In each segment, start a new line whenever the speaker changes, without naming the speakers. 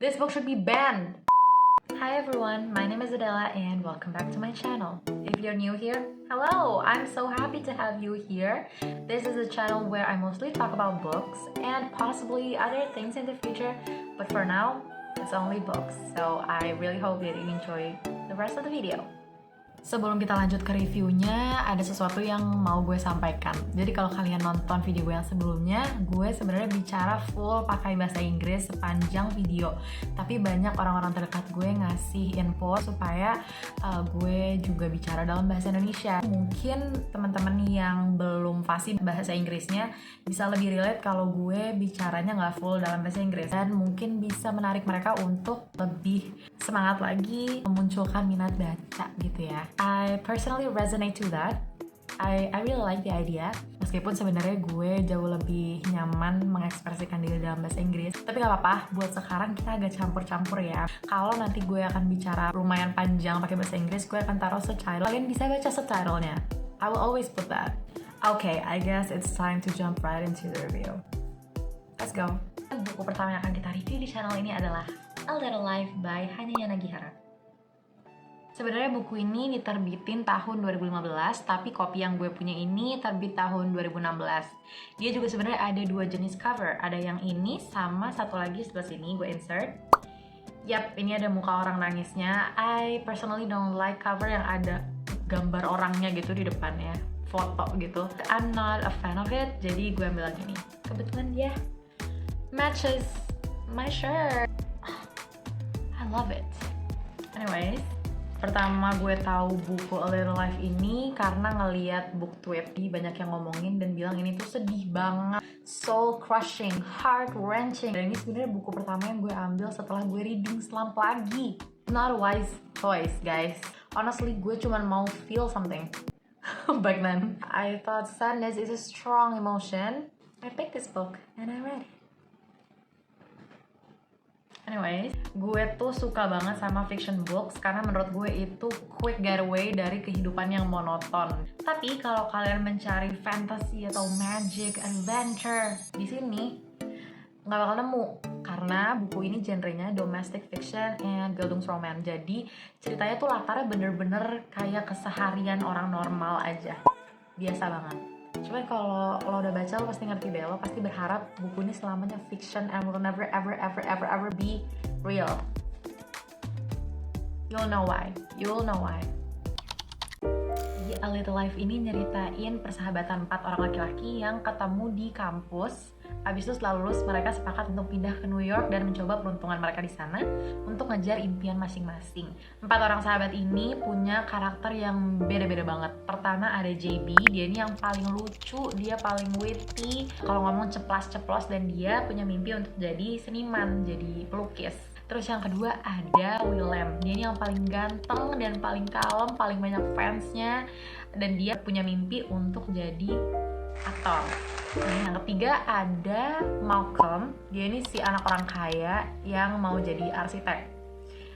This book should be banned. Hi everyone, my name is Adela and welcome back to my channel. If you're new here, hello! I'm so happy to have you here. This is a channel where I mostly talk about books and possibly other things in the future, but for now, it's only books. So I really hope that you enjoy the rest of the video. Sebelum kita lanjut ke reviewnya, ada sesuatu yang mau gue sampaikan. Jadi kalau kalian nonton video gue yang sebelumnya, gue sebenarnya bicara full pakai bahasa Inggris sepanjang video. Tapi banyak orang-orang terdekat gue ngasih info supaya gue juga bicara dalam bahasa Indonesia. Mungkin teman-teman yang belum fasih bahasa Inggrisnya bisa lebih relate kalau gue bicaranya nggak full dalam bahasa Inggris. Dan mungkin bisa menarik mereka untuk lebih semangat lagi memunculkan minat baca gitu ya. I personally resonate to that. I really like the idea. Meskipun sebenarnya gue jauh lebih nyaman mengekspresikan diri dalam bahasa Inggris. Tapi gak apa-apa, buat sekarang kita agak campur-campur ya. Kalau nanti gue akan bicara lumayan panjang pakai bahasa Inggris, gue akan taruh subtitle. Kalian bisa baca subtitlenya. I will always put that. Okay, I guess it's time to jump right into the review. Let's go. Buku pertama yang akan kita review di channel ini adalah A Little Life by Hanya Nagihara. Sebenarnya buku ini diterbitin tahun 2015, tapi kopi yang gue punya ini terbit tahun 2016. Dia juga sebenarnya ada dua jenis cover, ada yang ini sama satu lagi sebelah sini, gue insert. Yap, ini ada muka orang nangisnya. I personally don't like cover yang ada gambar orangnya gitu di depannya, foto gitu. I'm not a fan of it, jadi gue ambil yang ini. Kebetulan dia matches my shirt. I love it. Anyways, pertama gue tahu buku A Little Life ini karena ngeliat BookTweet, banyak yang ngomongin dan bilang ini tuh sedih banget, soul crushing, heart wrenching. Dan ini sebenarnya buku pertama yang gue ambil setelah gue reading slump lagi. Not a wise choice, guys. Honestly, gue cuma mau feel something. Back then, I thought sadness is a strong emotion. I picked this book and I read it. Anyways, gue tuh suka banget sama fiction books karena menurut gue itu quick getaway dari kehidupan yang monoton. Tapi kalau kalian mencari fantasy atau magic, adventure di sini nggak bakal nemu karena buku ini genrenya domestic fiction and Bildungsroman. Jadi ceritanya tuh latarnya bener-bener kayak keseharian orang normal aja, biasa banget. Cuman kalau lo udah baca, lo pasti ngerti deh, lo pasti berharap buku ini selamanya fiction and will never ever be real. You'll know why. Di A Little Life ini nyeritain persahabatan 4 orang laki-laki yang ketemu di kampus. Habis itu setelah lulus, mereka sepakat untuk pindah ke New York dan mencoba peruntungan mereka di sana untuk ngejar impian masing-masing. 4 orang sahabat ini punya karakter yang beda-beda banget. Pertama ada JB, dia ini yang paling lucu, dia paling witty, kalau ngomong ceplas-ceplos, dan dia punya mimpi untuk jadi seniman, jadi pelukis. Terus yang kedua ada Willem, dia ini yang paling ganteng dan paling kalem, paling banyak fansnya, dan dia punya mimpi untuk jadi aktor. Nah, yang ketiga ada Malcolm, dia ini si anak orang kaya yang mau jadi arsitek.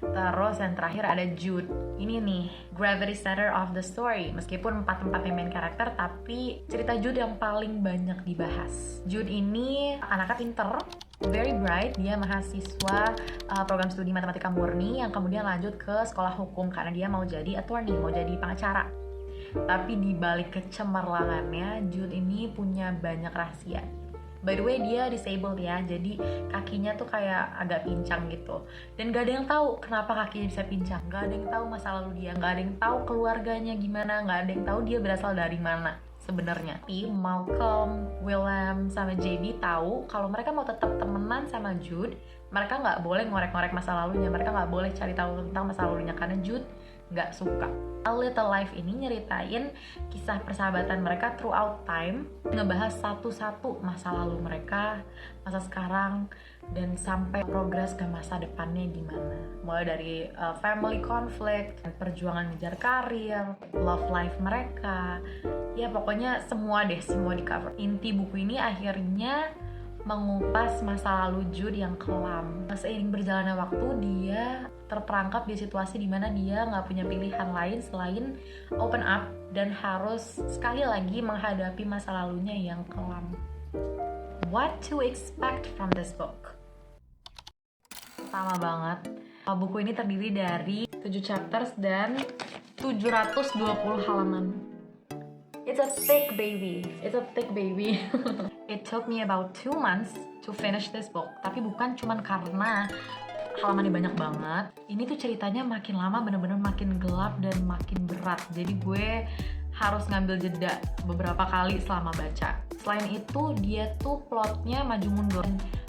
Terus yang terakhir ada Jude, ini nih gravity center of the story. Meskipun 4 yang main karakter, tapi cerita Jude yang paling banyak dibahas. Jude ini anaknya pinter, very bright, dia mahasiswa program studi matematika murni yang kemudian lanjut ke sekolah hukum karena dia mau jadi attorney, mau jadi pengacara. Tapi di balik kecemerlangannya, Jude ini punya banyak rahasia. By the way, dia disabled ya, jadi kakinya tuh kayak agak pincang gitu. Dan gak ada yang tahu kenapa kakinya bisa pincang, gak ada yang tahu masa lalu dia, gak ada yang tahu keluarganya gimana, gak ada yang tahu dia berasal dari mana sebenarnya. Tapi Malcolm, Willem, sama JB tahu kalau mereka mau tetap temenan sama Jude, mereka nggak boleh ngorek-ngorek masa lalunya, mereka nggak boleh cari tahu tentang masa lalunya karena Jude nggak suka. A Little Life ini nyeritain kisah persahabatan mereka throughout time, ngebahas satu-satu masa lalu mereka, masa sekarang, dan sampai progres ke masa depannya gimana. Mulai dari family conflict, perjuangan ngejar karir, love life mereka, ya pokoknya semua di cover. Inti buku ini akhirnya mengupas masa lalu Jude yang kelam. Seiring berjalannya waktu, dia terperangkap di situasi dimana dia nggak punya pilihan lain selain open up dan harus sekali lagi menghadapi masa lalunya yang kelam. What to expect from this book? Sama banget. Buku ini terdiri dari 7 chapters dan 720 halaman. It's a thick baby. It's a thick baby. It took me about 2 months to finish this book. Tapi bukan cuman karena halamannya banyak banget. Ini tuh ceritanya makin lama bener-bener makin gelap dan makin berat. Jadi gue harus ngambil jeda beberapa kali selama baca. Selain itu, dia tuh plotnya maju mundur.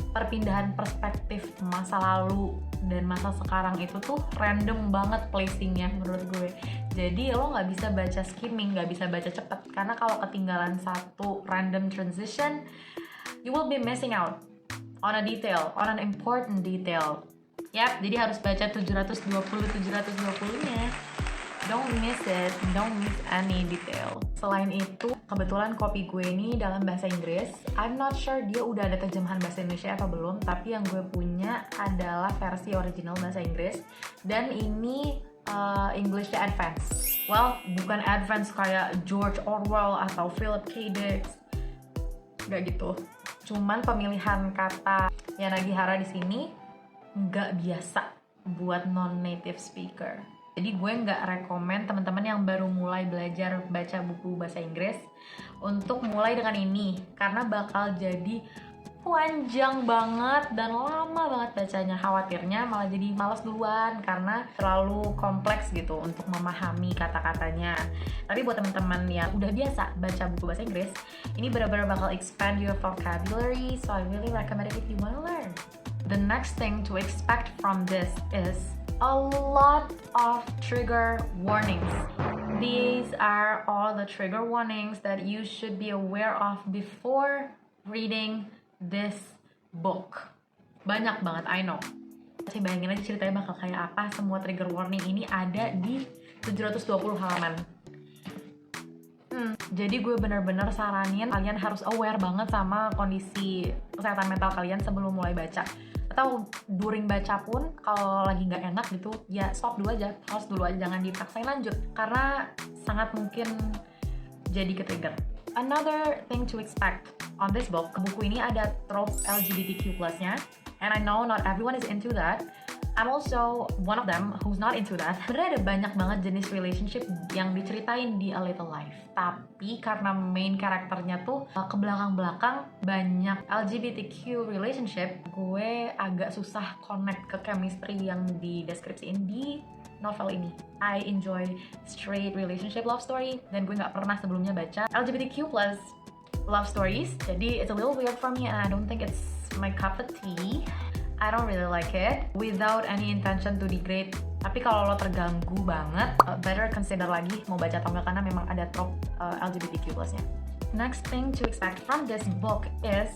Perpindahan perspektif masa lalu dan masa sekarang itu tuh random banget placingnya menurut gue. Jadi lo nggak bisa baca skimming, nggak bisa baca cepet, karena kalau ketinggalan satu random transition, you will be missing out on a detail, on an important detail. Yap, jadi harus baca 720-720-nya. Don't miss it, don't miss any detail. Selain itu, kebetulan kopi gue ini dalam bahasa Inggris. I'm not sure dia udah ada terjemahan bahasa Indonesia atau belum, tapi yang gue punya adalah versi original bahasa Inggris. Dan ini Englishnya advance. Well, bukan advance kayak George Orwell atau Philip K. Dick. Gak gitu. Cuman pemilihan kata Yanagihara di sini nggak biasa buat non-native speaker. Jadi gue nggak rekomen teman-teman yang baru mulai belajar baca buku bahasa Inggris untuk mulai dengan ini, karena bakal jadi panjang banget dan lama banget bacanya. Khawatirnya malah jadi malas duluan karena terlalu kompleks gitu untuk memahami kata-katanya. Tapi buat teman-teman yang udah biasa baca buku bahasa Inggris, ini benar-benar bakal expand your vocabulary, so I really recommend it if you wanna learn. The next thing to expect from this is a lot of trigger warnings. These are all the trigger warnings that you should be aware of before reading this book. Banyak banget, I know. Saya bayangin aja ceritanya bakal kayak apa. Semua trigger warning ini ada di 720 halaman. Jadi gue bener-bener saranin kalian harus aware banget sama kondisi kesehatan mental kalian sebelum mulai baca. Atau during baca pun kalau lagi nggak enak gitu, ya stop dulu aja, pause dulu aja, jangan dipaksain lanjut karena sangat mungkin jadi ke-trigger. Another thing to expect on this book, buku ini ada trope LGBTQ+-nya, and I know not everyone is into that. I'm also one of them who's not into that. Sebenarnya ada banyak banget jenis relationship yang diceritain di A Little Life. Tapi karena main karakternya tuh ke belakang-belakang banyak LGBTQ relationship, gue agak susah connect ke chemistry yang dideskripsiin di novel ini. I enjoy straight relationship love story, dan gue nggak pernah sebelumnya baca LGBTQ+ love stories. Jadi it's a little weird for me and I don't think it's my cup of tea. I don't really like it without any intention to degrade. Tapi kalau lo terganggu banget, better consider lagi mau baca atau enggak karena memang ada trope LGBTQ+-nya. Next thing to expect from this book is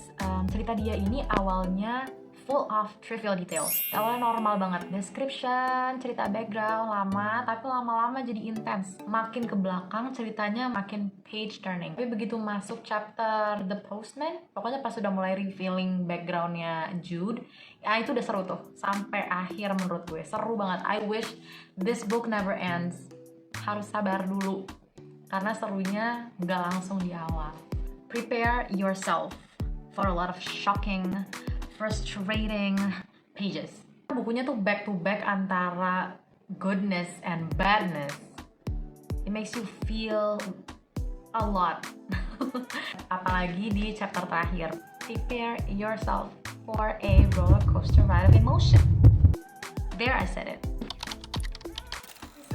cerita dia ini awalnya full of trivial details. Awalnya normal banget, description, cerita background lama, tapi lama-lama jadi intense. Makin ke belakang ceritanya makin page turning. Tapi begitu masuk chapter The Postman, pokoknya pas sudah mulai revealing backgroundnya Jude, ya itu udah seru tuh. Sampai akhir menurut gue, seru banget. I wish this book never ends. Harus sabar dulu, karena serunya nggak langsung di awal. Prepare yourself for a lot of shocking, frustrating pages. Bukunya tuh back to back antara goodness and badness. It makes you feel a lot. Apalagi di chapter terakhir. Prepare yourself for a roller coaster ride of emotion. There, I said it.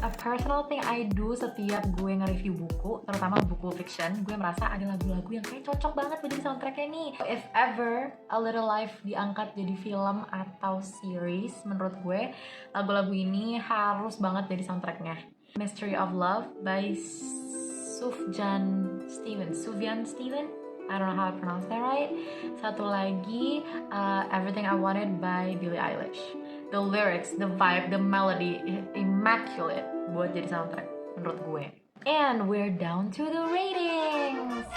A personal thing I do setiap gue nge-review buku, terutama buku fiction, gue merasa ada lagu-lagu yang kayak cocok banget buat jadi soundtracknya nih. If ever A Little Life diangkat jadi film atau series, menurut gue lagu-lagu ini harus banget jadi soundtracknya. Mystery of Love by Sufjan Stevens. I don't know how to pronounce that right. Satu lagi, Everything I Wanted by Billie Eilish. The lyrics, the vibe, the melody, immaculate buat jadi soundtrack menurut gue. And we're down to the ratings.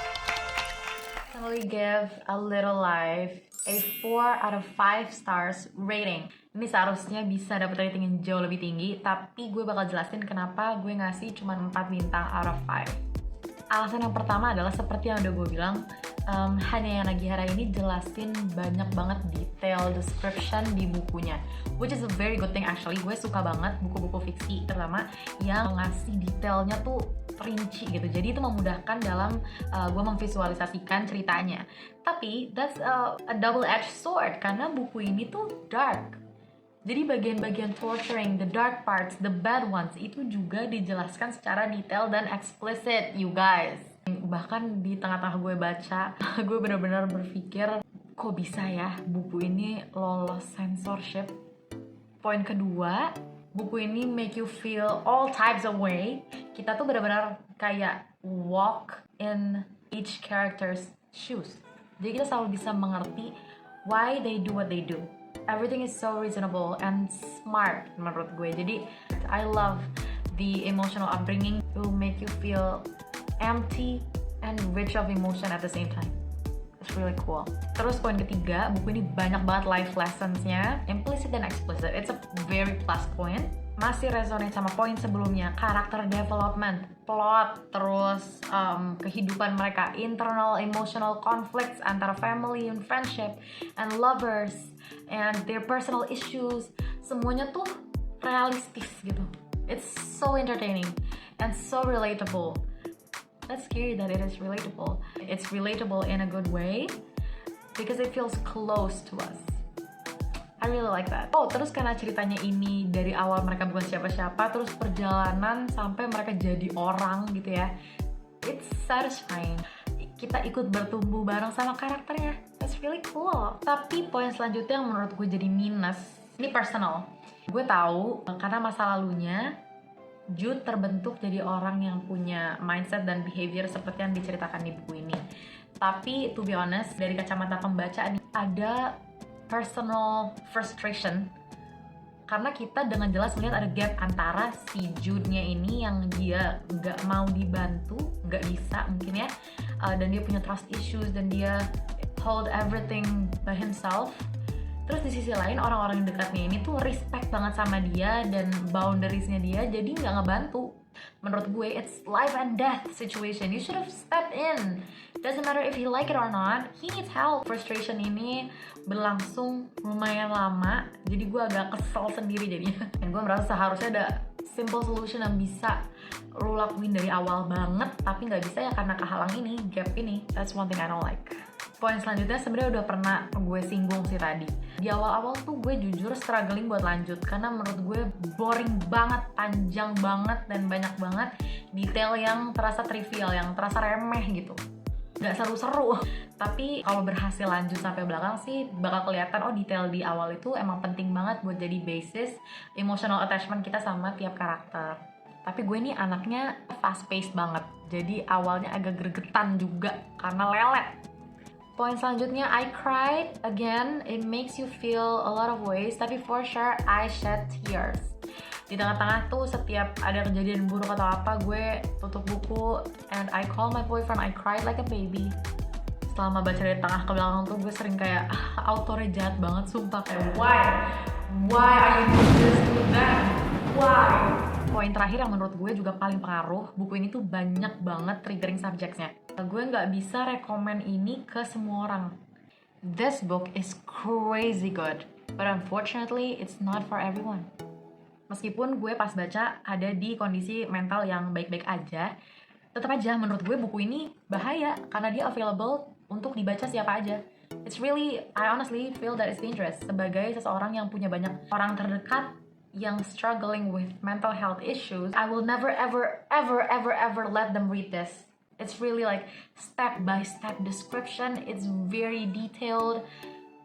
So we give A Little Life a 4 out of 5 stars rating. Ini seharusnya bisa dapat rating yang jauh lebih tinggi, tapi gue bakal jelasin kenapa gue ngasih cuma 4 bintang out of 5. Alasan yang pertama adalah seperti yang udah gue bilang, Hanya Yang Nagihara ini jelasin banyak banget detail description di bukunya, which is a very good thing actually. Gue suka banget buku-buku fiksi terutama yang ngasih detailnya tuh rinci gitu, jadi itu memudahkan dalam gue memvisualisasikan ceritanya. Tapi that's a double-edged sword karena buku ini tuh dark. Jadi bagian-bagian torturing, the dark parts, the bad ones itu juga dijelaskan secara detail dan explicit, you guys. Bahkan di tengah-tengah gue baca, gue benar-benar berpikir, kok bisa ya buku ini lolos censorship. Poin kedua, buku ini make you feel all types of way. Kita tuh benar-benar kayak walk in each character's shoes. Jadi kita selalu bisa mengerti why they do what they do. Everything is so reasonable and smart menurut gue. Jadi I love the emotional upbringing. It will make you feel empty and rich of emotion at the same time. It's really cool. Terus poin ketiga, buku ini banyak banget life lessons-nya, implicit dan explicit. It's a very plus point. Masih resonate sama poin sebelumnya, karakter development, plot, terus kehidupan mereka, internal emotional conflicts antara family and friendship and lovers and their personal issues, semuanya tuh realistis gitu. It's so entertaining and so relatable. That's scary that it is relatable. It's relatable in a good way because it feels close to us. I really like that. Oh, terus karena ceritanya ini dari awal mereka bukan siapa-siapa, terus perjalanan sampai mereka jadi orang gitu ya. It's satisfying. Kita ikut bertumbuh bareng sama karakternya. That's really cool. Tapi poin selanjutnya yang menurut gue jadi minus, ini personal. Gue tahu karena masa lalunya Jude terbentuk jadi orang yang punya mindset dan behavior seperti yang diceritakan di buku ini. Tapi to be honest, dari kacamata pembaca ada personal frustration karena kita dengan jelas melihat ada gap antara si Jude-nya ini yang dia nggak mau dibantu, nggak bisa mungkin ya, dan dia punya trust issues dan dia hold everything by himself. Terus di sisi lain orang-orang yang dekatnya ini tuh respect banget sama dia dan boundariesnya dia, jadi nggak ngebantu. Menurut gue it's life and death situation. You should have stepped in. Doesn't matter if he like it or not, he needs help. Frustration ini berlangsung lumayan lama, jadi gue agak kesel sendiri jadinya. Dan gue merasa seharusnya ada simple solution yang bisa lo lakuin dari awal banget, tapi nggak bisa ya karena kehalang ini, gap ini. That's one thing I don't like. Poin selanjutnya sebenarnya udah pernah gue singgung sih tadi. Di awal-awal tuh gue jujur struggling buat lanjut karena menurut gue boring banget, panjang banget, dan banyak banget detail yang terasa trivial, yang terasa remeh gitu. Gak seru-seru. Tapi kalau berhasil lanjut sampai belakang sih bakal kelihatan oh detail di awal itu emang penting banget buat jadi basis emotional attachment kita sama tiap karakter. Tapi gue ini anaknya fast paced banget, jadi awalnya agak gregetan juga karena lelet. Poin selanjutnya, I cried again. It makes you feel a lot of ways, tapi for sure I shed tears. Di tengah-tengah tuh setiap ada kejadian buruk atau apa, gue tutup buku and I call my boyfriend. I cried like a baby. Selama baca dari tengah ke belakang tuh gue sering kayak autornya jahat banget, sumpah kayak why are you doing this to them? Why? Poin terakhir yang menurut gue juga paling pengaruh, buku ini tuh banyak banget triggering subjects-nya. Gue nggak bisa rekomen ini ke semua orang. This book is crazy good, but unfortunately it's not for everyone. Meskipun gue pas baca ada di kondisi mental yang baik-baik aja, tetap aja menurut gue buku ini bahaya karena dia available untuk dibaca siapa aja. It's really, I honestly feel that it's dangerous. Sebagai seseorang yang punya banyak orang terdekat yang struggling with mental health issues, I will never ever let them read this. It's really like step-by-step description. It's very detailed.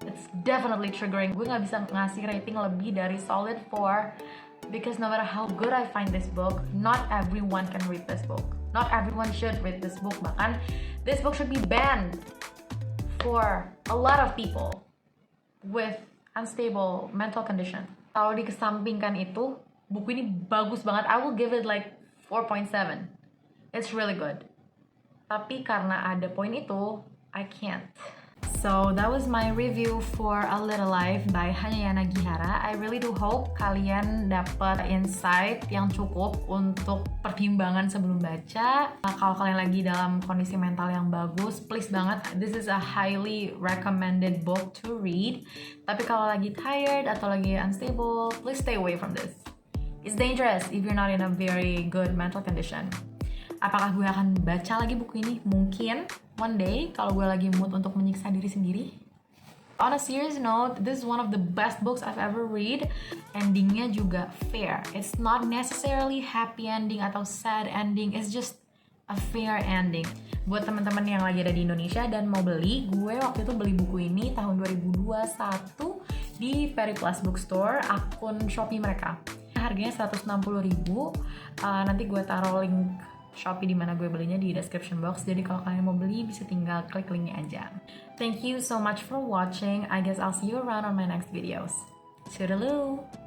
It's definitely triggering. Gue gak bisa ngasih rating lebih dari solid 4 because no matter how good I find this book, not everyone can read this book. Not everyone should read this book. Bahkan, this book should be banned for a lot of people with unstable mental condition. Kalau dikesampingkan itu, buku ini bagus banget. I will give it like 4.7. It's really good. Tapi karena ada poin itu, I can't. So that was my review for A Little Life by Hanayana Gihara. I really do hope kalian dapat insight yang cukup untuk pertimbangan sebelum baca. Kalau kalian lagi dalam kondisi mental yang bagus, please banget, this is a highly recommended book to read. Tapi kalau lagi tired atau lagi unstable, please stay away from this. It's dangerous if you're not in a very good mental condition. Apakah gue akan baca lagi buku ini? Mungkin one day kalau gue lagi mood untuk menyiksa diri sendiri. On a serious note, this is one of the best books I've ever read. Endingnya juga fair. It's not necessarily happy ending atau sad ending. It's just a fair ending. Buat teman-teman yang lagi ada di Indonesia dan mau beli, gue waktu itu beli buku ini tahun 2021 di Periplus Bookstore, akun Shopee mereka. Harganya 160.000. Nanti gue taruh link Shopee di mana gue belinya di description box. Jadi kalau kalian mau beli bisa tinggal klik linknya aja. Thank you so much for watching. I guess I'll see you around on my next videos. Toodaloo!